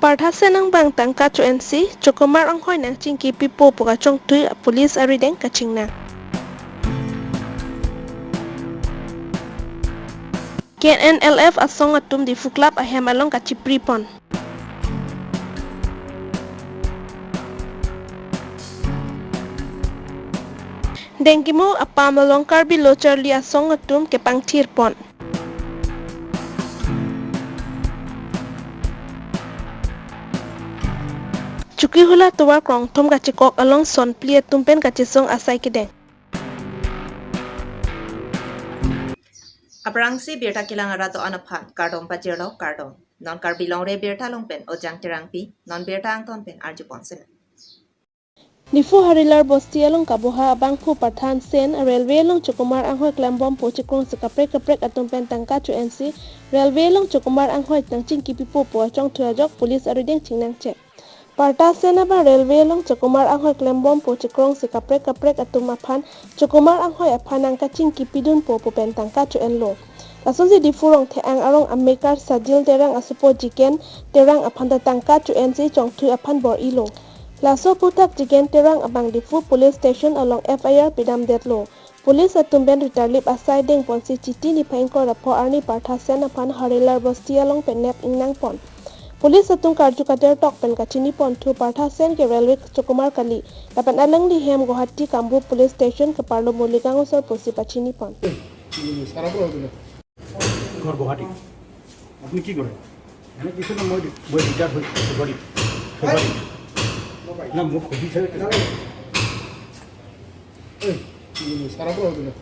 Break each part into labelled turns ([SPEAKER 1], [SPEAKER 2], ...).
[SPEAKER 1] Partha senang bang tangka cu NC, cukumar ang hoy nang cingki pipo puka chong tui polis arideng kaching nang. KNLF asong atum di fuklap ahem along kachipri pon. Dengkimo apam along Karbi Longri asong atum ke pangtir pon. Chuki hula tuwa krong tum kachikok along son plie tumpen kachisong asai kideng.
[SPEAKER 2] Aprangsi birta kilang arato anaphan kardom pajirlo kardom non Karbi Longri Abirta longpen ojang tirangpi non birta angton pen arjuponsen.
[SPEAKER 1] Nifu harilar bosti along kabuha abangpu Parthan sen railway long cukumar anghoy klambom po chikrong sekaprek atung pen tangka cu NC railway long cukumar anghoy tang cingki pipo po chong tuajok polis arideng chingnang che. Partha sen aba railway long cukumar anghoy klambom po chikrong sekaprek atung aphan cukumar anghoy aphan angka cingki pidun po pen tangka cu enlo. Lasosi di furong te ang arong amekar sajil terang asupo jiken terang aphan tangka cu NC chong tu aphan bor ilo. Laso putak jigen terang abang difu police station along FIR pidam detlo. Police atumben ritarlip asai deng ponsi citi ni paingko rapo arni Partha sen apan harilar bosti along penep ingnang pon. Police atung karju kader tok pen kachini pon tu Partha sen ke railway cukumar kali. Dapat alang di hem Guwahati Kambu police station ke Parlo Muligang usor posi pachini pon.
[SPEAKER 3] ঘর গুয়াহাটি আপনি কি করেন এনে কিছু না মই বই রিটায়ার হই ফেব্রুয়ারি না মুখ খুবই ছেড়ে সারা বড় হলো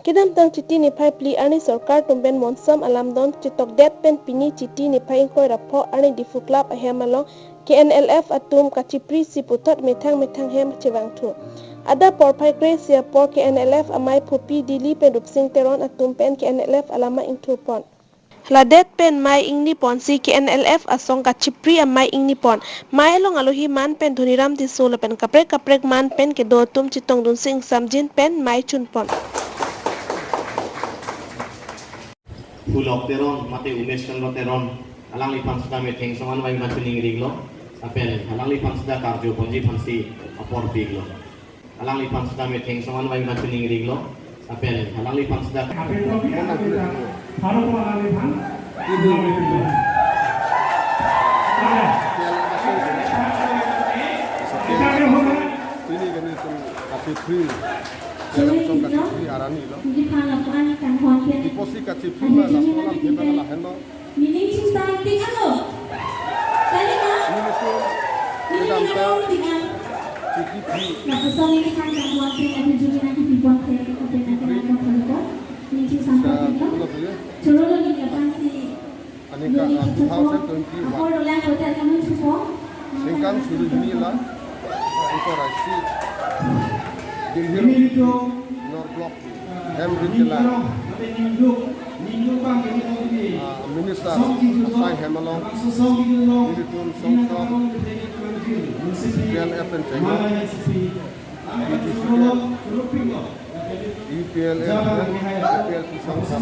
[SPEAKER 1] Kidam tang citi ni pai pli arni sarkar tumben monsam alamdon citok det pen pini citi ni pai ingkoi rapo arni di fuklap ahem along KNLF atum kachipri si putot metang hem cewang tu. Ada por pai kresia por KNLF amai pupi dili pen rupsing teron atum pen KNLF alama ingtu pon. Ladet pen mai ingni pon si KNLF asong kachipri amai ingni pon. Mai along aluhi man pen dhuniram di solo pen kaprek man pen ke do tum chitong dun sing samjin pen mai chun pon.
[SPEAKER 4] Fulok teron mate umesh chandra teron alang li pansda me theng saman vai machuning riglo apel alang li pansda karjo ponji phansi apor biglo alang li pansda me theng saman vai machuning riglo apel alang li pansda
[SPEAKER 5] dalam tong kacipri arani lo di posi kacipri la solam theba la hendo ini susah tinggal lo tadi mah ini tu dalam tong kacipri ya pesan ini kan gangguan teh ada juga nanti dibuat teh nanti kalau ini susah tinggal coba lagi apa sih aneka 2021 apa lo yang hotel kamu susah singkang sudah ini lah itu rasi ini itu Norblok Hemritila Minister Sai Hemalong Militun Songsok PLF and Tengo EPLF EPLF Songsok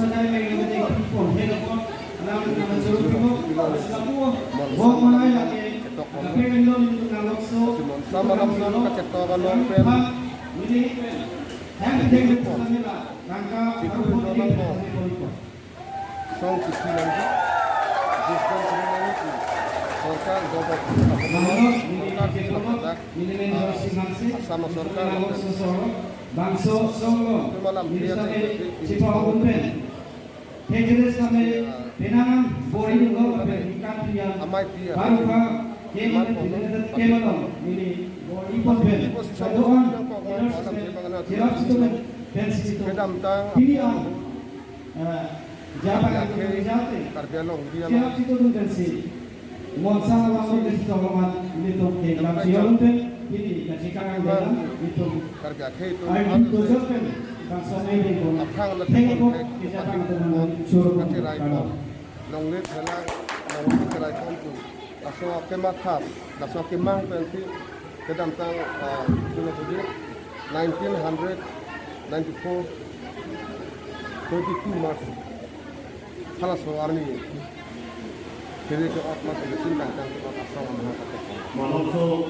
[SPEAKER 5] sama nama ketok kalau ini yang rangka situ dalam song sisi lagi sistem sebenarnya itu sorkan jawab sama sorkan bangso solo malam dia cipau pen hejeres kami penangan boring lo ikan dia baru kemalong ini ipon pen sadoan jelas itu pen situ pilih jabat jate Karbi Longri Abirta situ dan si monsa langsung ke situ kawan itu kelam siang pen ini kasih kangen dalam itu air itu jauh bangsa ini pun tengok kejabat dengan suruh kalau
[SPEAKER 6] Longri telah Longri telah kontu asal kematap asal kemang pensi kedam tang sudah jadi 1994 22 March halas arni kiri ke ot mas resim kangkang ke ot asong amahang patek.
[SPEAKER 4] Manungso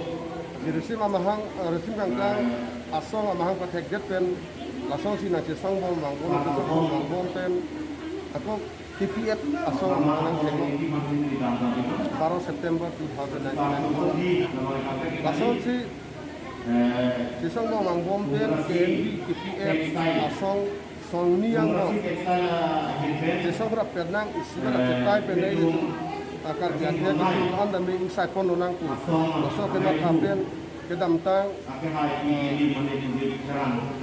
[SPEAKER 6] Resim amahang resim kangkang asong amahang patek jet pen lasong si nace song bom bang pen aku TPF asong amahang tekno 12 September 2019 lasong si song bom pen TPF asong song niang no song rap pernang isiga cetai penai itu akar biadnya di anda main sai pon nang ku lasong kena kampen kedam tang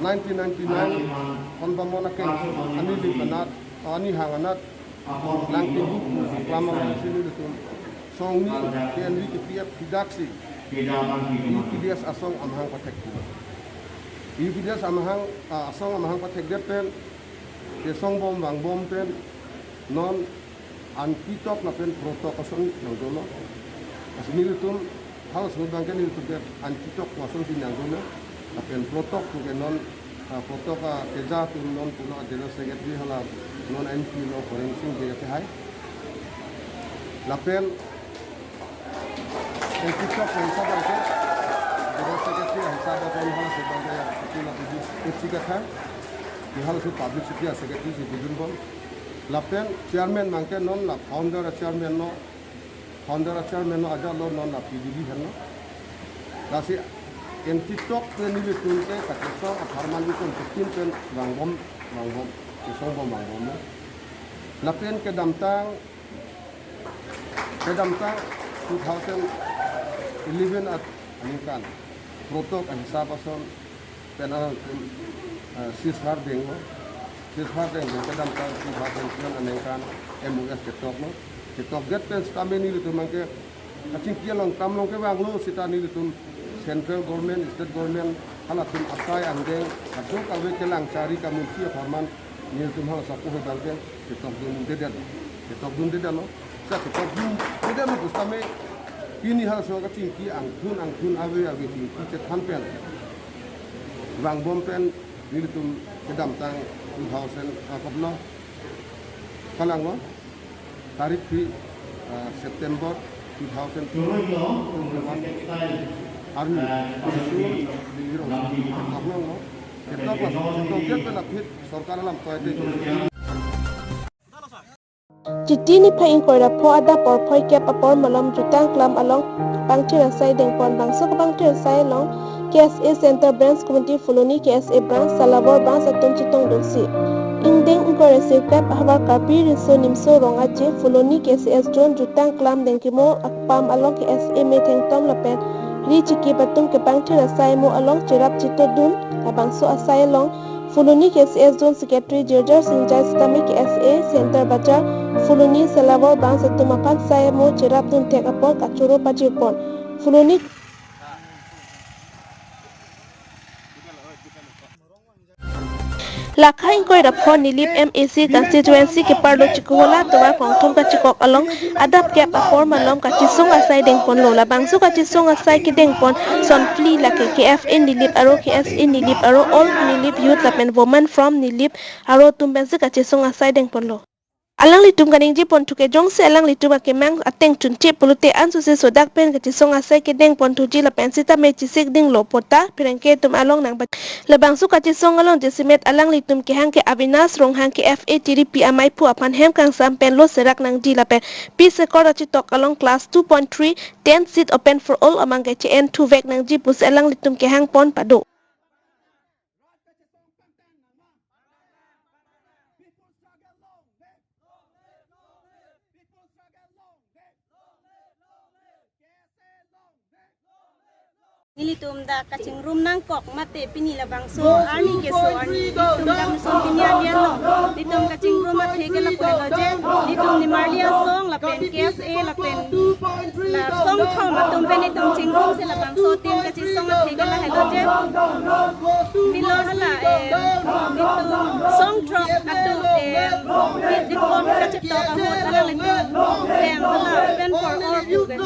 [SPEAKER 6] 1999 kon pamona ken ani di penat ani hanganat lang tibu lama sini itu song ni TNV TPF hidaksi IPDS asong amahang patek IPDS amahang asong amahang patek pen song bom bang bom pen non anti tok na pen protokol nang dolo asini itu hal sebagainya itu dia anti tok wasong sinang dulu, tapi protok tu non protok kerja tu non pulau adalah sekretari hala non NP non forensik dia kehai, lapen anti tok yang sabar tu, adalah sekretari sabar tu hal sebagai itu nanti itu kata, di hal itu publicity sekretari itu pun, lapen chairman mangke non la founder chairman no aja lo non la PDB herno lasi en TikTok pe ni betunte kateso aparman bikon tekin pen bangbom isong bom bangbom la pen ke damtang 2011 at anikan protok an sabason penal sishar dengo ke damtang 2011 anikan MUS TikTok no TikTok get pen kami ni itu mangke kacing kia long tam long ke bang lo sita ni itu central government state government halatin asai andeng kacung kalwe kelang cari kamu kia farman ni itu hal sapu he bangke TikTok dun dedan lo sa TikTok dun dedan lo kami ini hal so kacing kia angkun awe cing kia tanpen bang bom pen ni itu kedam tang 2000 kaplo kalang lo tarikh di September 2021 army itu diro apno no kita pas kita pelapit sarkar alam toite
[SPEAKER 1] Jitini phaing koira pho ada por phoi kep apor malam jutang klam along pangti rasai dengpon bangso ko pangti rasai long KSA Center Branch Committee Fuloni KSA Branch Salabor Branch atum chitong dosi Ingdeng ungkore sekap habar Karbi riso nimso rongaje Fuloni KSS John jutang klam dengkimo akpam along KSA meteng tom lapen ri chiki patum ke pangti rasai mo along chirap chito dun abangso asai long Fuloni KSS Zone Secretary Jerjar Singjai Stami KSA Center Bajar Fuloni Salabor Branch atum apan sai mo chirap dun tek apon kachuro pajirpon Fuloni Lakhain koi rapho nilip MAC constituency ke parlo chikola towa kongthum ka chikok along adap ke apor malom ka chisung asai dengpon lola bangsu ka chisung asai ki dengpon sonfli lake KFA nilip aro KSA nilip aro all nilip youth lapen women from nilip aro tumbensi ka chisung asai dengpon lo Alang litum kaning jipon tuke jong se alang litum akemang ateng chunche polute ansu se sodak pen kati song asai ke deng pon tuji la pen sita me chisik ding lo pota pirengke tum along nang labang su kati song along jesimet alang litum ke hang ke avinas rong hang ke FA TDP amai pu apan hem kang sam pen lo serak nang di la pen pi se kora chitok along class 2.3 10 seat open for all amang ke CN 2 vek nang jipus alang litum ke hang pon pado
[SPEAKER 7] Nilitum da kacing room nang kok mate pini labang so arni ke so arni litum dam so pinya lian lo litum kacing room mate ke la ko je litum ni marlia song la pen KSA la pen la song thom matum pen litum ching room se labang so tin kacing song la ke la hello je milo hala litum song drop atu dipon kacing to amot ala litum tem hala pen for all to get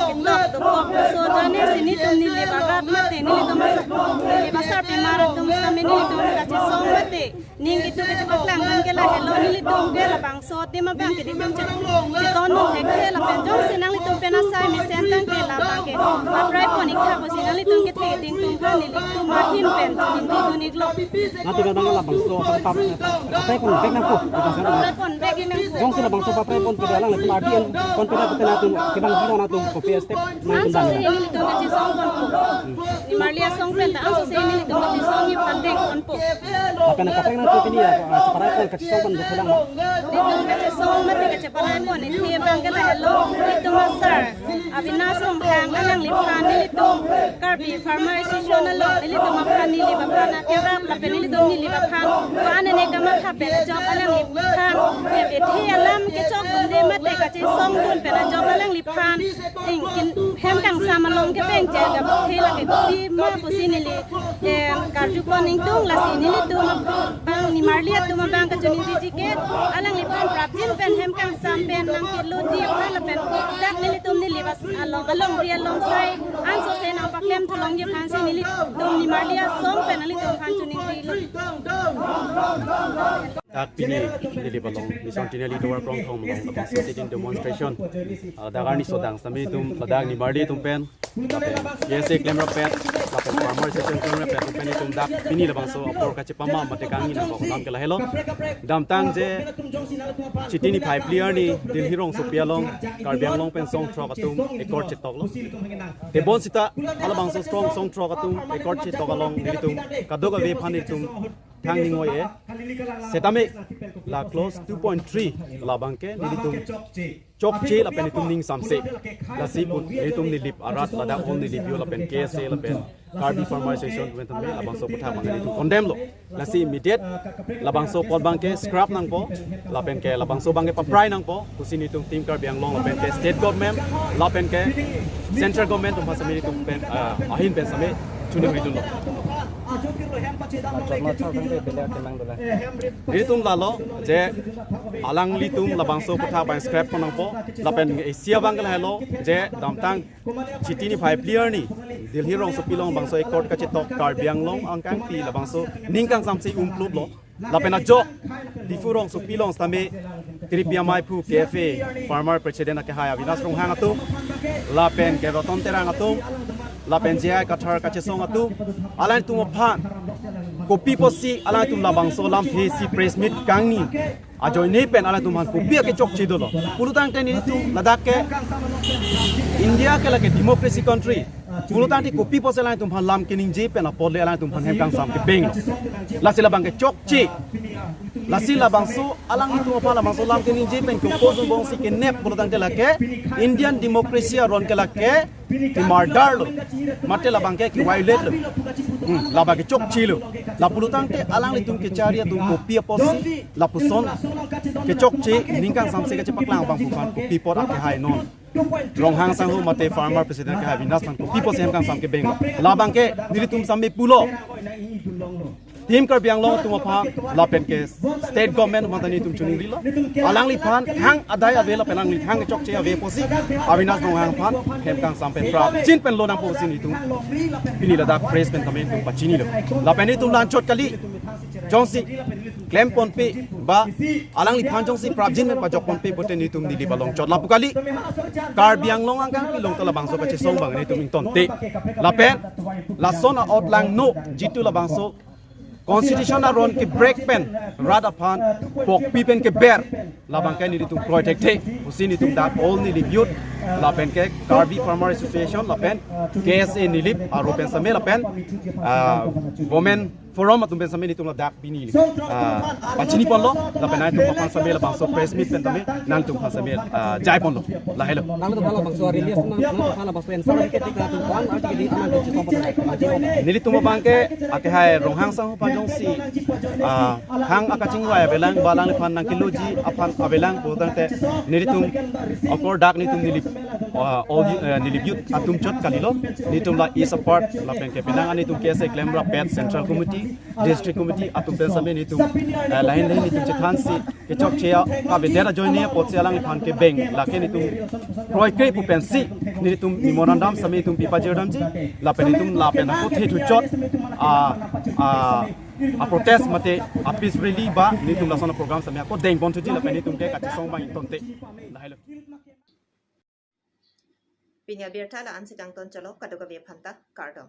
[SPEAKER 7] the pop so jane sini tum ni le bagat mate nilitum basar pimaratum sa nilitum kachi song mate ning itu kachi baklang kan kela hello nilitum kela bang so ti mabang ke ditum chiton hekhe la penjong sinang litum penasai mi sentang kela bang ke paprai poni kha ko sinang litum ke thei ding tum kan nilitum mahin pen tin ti dunik lo
[SPEAKER 8] nanti kadang la bang so papai kon bek nang ko
[SPEAKER 7] kon bek nang ko
[SPEAKER 8] jong sila bang so papai pon tidak lang letum artian kon pera kena tum kibang gino na tum ko step nang
[SPEAKER 7] ang so se nilitum kachi song kon po ni Marlia song pen ta ang so se nilitum kachi song ni pandeng kon po
[SPEAKER 8] akan kapag na tum pini papai pon kachi song kon do lang
[SPEAKER 7] nilitum kachi song mate kachi parai pon ni thi bang kela hello nilitum sir abina song hang alang lipan nilitum Karbi farmer association lo nilitum aphan ni libapana kerap la pen nilitum ni libaphan ko ane ne kama khape job alang lipan e thi alam ke chok de mate kachi song kun pen job alang lipan ting kin hem kang samalong ke peng che ga thela ke ti ma pusi ni li karju ko ning tung la si ni litum bang ni Marlia tum bang ka chunin ti ke alang lipan prapjin pen hem kang sam pen nang ke lo ti la pen dak ni litum ni libas along ria long sai an so se na paklem tholong ye phan si ni litum ni Marlia song pen litum phan chunin ti lo
[SPEAKER 8] tak pini dili balong mission tinali door prong thong mong about sitting demonstration dagar ni sodang sami tum ladag ni mardi tum pen yes claim rapet lapet farmer session claim rapet tum pen tum dak pini labang so apor ka chepama mate kangi na ko nam kala hello dam tang je chitini 5 player ni dil hirong so pialong karbiang long pen song thro katum ekor chetok lo te bon sita alabang so strong song thro katum ekor chetok along dilitum kadoga ve phani tum thang ning oye setame la close 2.3 la bangke nilitum chok che la pen tum ning samse la sipun nilitum nilip arat la da on nilip yo la pen kse la pen Karbi farmer association wen tame la bangso putha mangani tum condemn lo la si immediate la bangso pot bangke scrap nang po la pen ke la bangso bangke paprai nang po kusini tum team Karbiang long la pen ke state government la pen ke central government tum pasami tum pen ahin pen same chuni hidun lo Litum lalo je alang litum labang so putha by scrap konang po lapen Asia banggal hello je damtang chitini 5 player ni dilhi rong so pilong bangso ekor ka chitok Karbiang long angkang pi labang so ningkang samsi umplub lo lapen ajo difurong so pilong stame tripia mai phu cafe farmer president ke haya vinas rong hang atu lapen ke roton terang atu lapen je ka thar ka chesong atu alain tum phan kopi posi ala tum labang so lam phesi press meet kangni ajoy ne pen ala tum han kopi ke chok chi dolo pulutang ten ni tum ladak ke india ke lage democracy country pulutang ti kopi posi ala tum han lam ke ning je pen apole ala tum han hem kang sam ke beng la sila bang ke chok chi la sila bang so alang itu apa labang so lam ke ning je pen ko ko bong si ke nep pulutang te lake indian democracy ron ke lake ti murder lo mate labang ke ki violate lo la bagi chok chi lo la pulutang te alang litum ke charia tum kopi posi la puson ke chok chi ningkang samse ke chepaklang bang pufan kopi por ke hai non rong hang sang hu mate farmer president ke hai vinas man kopi pos hem kang sam ke beng la bang ke nilitum samme pulo team Karbiang long tum apha la pen ke state government matani tum chuni rilo alang li phan hang adai avela penang li hang chok che ave posi avinas rong hang phan hem kang sam pen pra chin pen lo nang posi ni tum pini la dak press pen tamen tum pachini lo la pen ni tum lan chot kali jongsi claim pon pe ba alang li phan jongsi prabjin men pa jok pon pe poten ni tum ni li balong chot la pukali Karbiang long angkang pi long tala bangso ka che song bang ni tum ing ton te la pen la sona outlang no jitu la bangso constitution na ron ke break pen rada phan pok pi pen ke ber la bang kai ni tum protect the usini tum dak all ni libut la pen ke Karbi farmer association la pen KSA ni lip aro pen same la pen women forum atum pen same ni tum la dak bini pachini pon lo la pen ai tum pan same la bang so press meet pen tame nang tum pan same jai pon lo la hello nang tum bang so release nang pan bang so en sa ke tik tum pan arti di anan tum so pan ni tum bang ke ake hai rong hang sang pa si hang akaching wa belang balang phan nang kiloji aphan abelang bodang te niritum akor dak nitum nilip nilibut atum chot kalilo nitum la e support la pen ke pinang ani tum kese claim ra pet central committee district committee atum pen same nitum lain nitum chithan si ke chok chia ka bedera join ne pot se alang phan ke beng la ke nitum roi ke pu pen si nitum memorandum same tum pipa jodam ji la pen nitum la pen ko the thu chot a protest mate a peacefully ba nitum la sona program same ko deng bon thu ji la pen nitum ke ka chi song bang tonte la hello
[SPEAKER 2] Pinya Abirta la ansi kang ton chalok kaduga via phanta kardom.